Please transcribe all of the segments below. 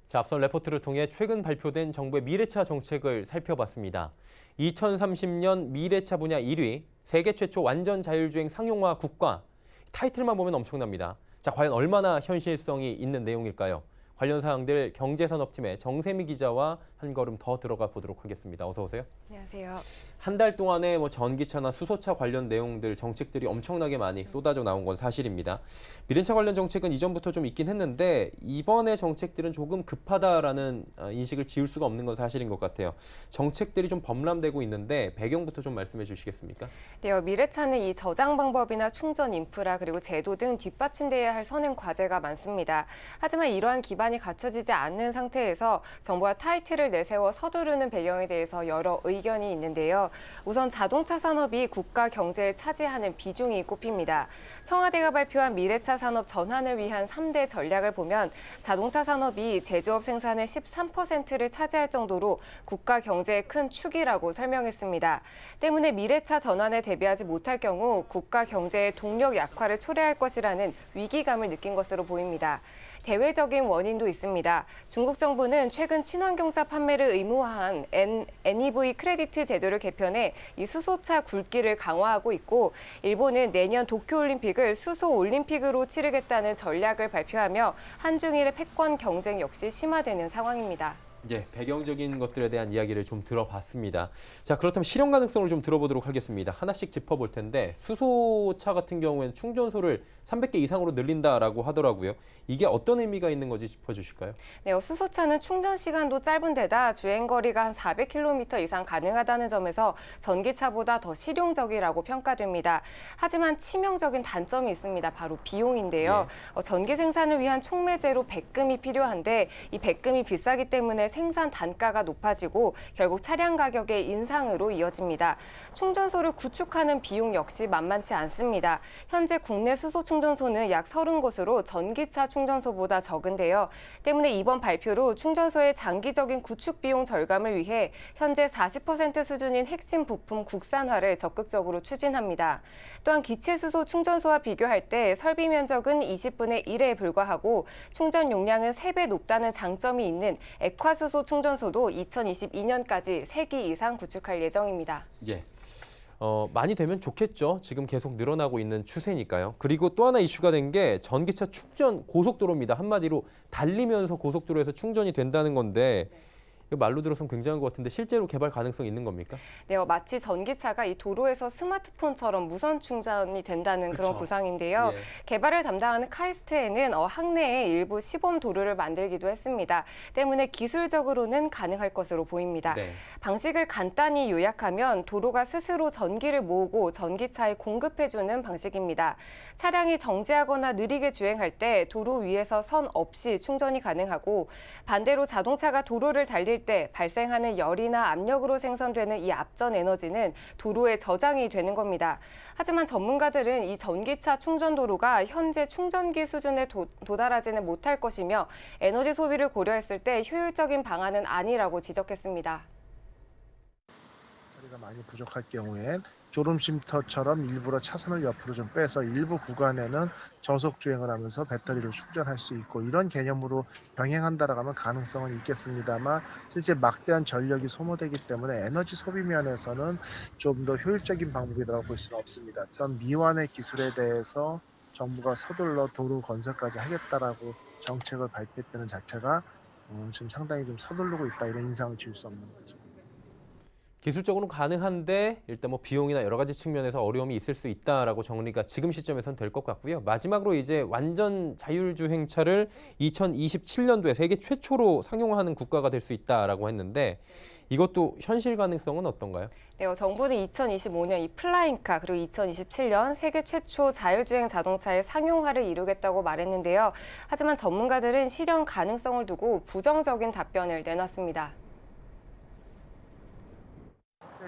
자, 앞선 레포트를 통해 최근 발표된 정부의 미래차 정책을 살펴봤습니다. 2030년 미래차 분야 1위, 세계 최초 완전 자율주행 상용화 국가. 타이틀만 보면 엄청납니다. 자, 과연 얼마나 현실성이 있는 내용일까요? 관련 사항들 경제산업팀의 정세미 기자와 한 걸음 더 들어가 보도록 하겠습니다. 어서 오세요. 안녕하세요. 한 달 동안에 전기차나 수소차 관련 내용들, 정책들이 엄청나게 많이 쏟아져 나온 건 사실입니다. 미래차 관련 정책은 이전부터 좀 있긴 했는데 이번에 정책들은 조금 급하다라는 인식을 지울 수가 없는 건 사실인 것 같아요. 정책들이 좀 범람되고 있는데 배경부터 좀 말씀해 주시겠습니까? 네, 미래차는 이 저장 방법이나 충전 인프라 그리고 제도 등 뒷받침돼야 할 선행 과제가 많습니다. 하지만 이러한 기반이 갖춰지지 않는 상태에서 정부가 타이틀을 내세워 서두르는 배경에 대해서 여러 의견이 있는데요. 우선 자동차 산업이 국가 경제에 차지하는 비중이 꼽힙니다. 청와대가 발표한 미래차 산업 전환을 위한 3대 전략을 보면 자동차 산업이 제조업 생산의 13%를 차지할 정도로 국가 경제의 큰 축이라고 설명했습니다. 때문에 미래차 전환에 대비하지 못할 경우 국가 경제의 동력 약화를 초래할 것이라는 위기감을 느낀 것으로 보입니다. 대외적인 원인도 있습니다. 중국 정부는 최근 친환경차 판매를 의무화한 NEV 크레디트 제도를 개편해 이 수소차 굴기를 강화하고 있고, 일본은 내년 도쿄올림픽을 수소올림픽으로 치르겠다는 전략을 발표하며 한중일의 패권 경쟁 역시 심화되는 상황입니다. 예, 배경적인 것들에 대한 이야기를 좀 들어봤습니다. 자, 그렇다면 실현 가능성을 좀 들어보도록 하겠습니다. 하나씩 짚어볼 텐데 수소차 같은 경우에는 충전소를 300개 이상으로 늘린다라고 하더라고요. 이게 어떤 의미가 있는 건지 짚어주실까요? 네, 수소차는 충전 시간도 짧은 데다 주행 거리가 한 400km 이상 가능하다는 점에서 전기차보다 더 실용적이라고 평가됩니다. 하지만 치명적인 단점이 있습니다. 바로 비용인데요. 전기 생산을 위한 촉매제로 백금이 필요한데 이 백금이 비싸기 때문에 생산 단가가 높아지고 결국 차량 가격의 인상으로 이어집니다. 충전소를 구축하는 비용 역시 만만치 않습니다. 현재 국내 수소 충전소는 약 30곳으로 전기차 충전소보다 적은데요. 때문에 이번 발표로 충전소의 장기적인 구축 비용 절감을 위해 현재 40% 수준인 핵심 부품 국산화를 적극적으로 추진합니다. 또한 기체 수소 충전소와 비교할 때 설비 면적은 20분의 1에 불과하고 충전 용량은 3배 높다는 장점이 있는 액화수소 충전소도 2022년까지 3기 이상 구축할 예정입니다. 예. 많이 되면 좋겠죠. 지금 계속 늘어나고 있는 추세니까요. 그리고 또 하나 이슈가 된 게 전기차 충전 고속도로입니다. 한마디로 달리면서 고속도로에서 충전이 된다는 건데 이거 말로 들어서는 굉장한 것 같은데 실제로 개발 가능성이 있는 겁니까? 네, 마치 전기차가 이 도로에서 스마트폰처럼 무선 충전이 된다는 그런 구상인데요. 예. 개발을 담당하는 카이스트에는 학내에 일부 시범 도로를 만들기도 했습니다. 때문에 기술적으로는 가능할 것으로 보입니다. 네. 방식을 간단히 요약하면 도로가 스스로 전기를 모으고 전기차에 공급해주는 방식입니다. 차량이 정지하거나 느리게 주행할 때 도로 위에서 선 없이 충전이 가능하고, 반대로 자동차가 도로를 달릴 때 발생하는 열이나 압력으로 생성되는 이 앞전 에너지는 도로에 저장이 되는 겁니다. 하지만 전문가들은 이 전기차 충전 도로가 현재 충전기 수준에 도달하지는 못할 것이며 에너지 소비를 고려했을 때 효율적인 방안은 아니라고 지적했습니다. 자리가 많이 부족할 경우엔 졸음쉼터처럼 일부러 차선을 옆으로 좀 빼서 일부 구간에는 저속 주행을 하면서 배터리를 충전할 수 있고, 이런 개념으로 병행한다라고 하면 가능성은 있겠습니다만 실제 막대한 전력이 소모되기 때문에 에너지 소비 면에서는 좀 더 효율적인 방법이라고 볼 수는 없습니다. 전 미완의 기술에 대해서 정부가 서둘러 도로 건설까지 하겠다라고 정책을 발표했다는 자체가 지금 상당히 좀 서두르고 있다, 이런 인상을 지울 수 없는 거죠. 기술적으로는 가능한데 일단 비용이나 여러 가지 측면에서 어려움이 있을 수 있다라고 정리가 지금 시점에선 될 것 같고요. 마지막으로 이제 완전 자율주행차를 2027년도에 세계 최초로 상용화하는 국가가 될 수 있다라고 했는데 이것도 현실 가능성은 어떤가요? 네, 정부는 2025년 이 플라잉카 그리고 2027년 세계 최초 자율주행 자동차의 상용화를 이루겠다고 말했는데요. 하지만 전문가들은 실현 가능성을 두고 부정적인 답변을 내놨습니다.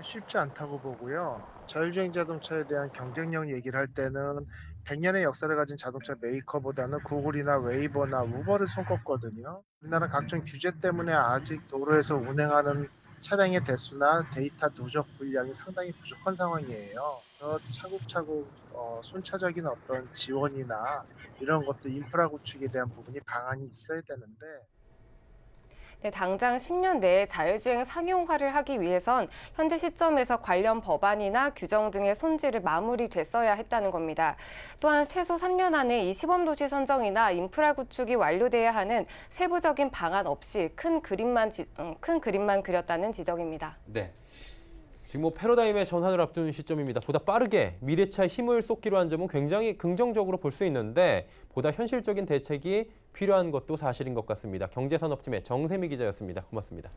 쉽지 않다고 보고요. 자율주행 자동차에 대한 경쟁력 얘기를 할 때는 100년의 역사를 가진 자동차 메이커보다는 구글이나 웨이버나 우버를 손꼽거든요. 우리나라 각종 규제 때문에 아직 도로에서 운행하는 차량의 대수나 데이터 누적 분량이 상당히 부족한 상황이에요. 차곡차곡 순차적인 어떤 지원이나 이런 것들 인프라 구축에 대한 부분이 방안이 있어야 되는데 네, 당장 10년 내에 자율주행 상용화를 하기 위해선 현재 시점에서 관련 법안이나 규정 등의 손질을 마무리됐어야 했다는 겁니다. 또한 최소 3년 안에 이 시범도시 선정이나 인프라 구축이 완료돼야 하는 세부적인 방안 없이 큰 그림만 그렸다는 지적입니다. 네. 지금 패러다임의 전환을 앞둔 시점입니다. 보다 빠르게 미래차에 힘을 쏟기로 한 점은 굉장히 긍정적으로 볼 수 있는데 보다 현실적인 대책이 필요한 것도 사실인 것 같습니다. 경제산업팀의 정세미 기자였습니다. 고맙습니다.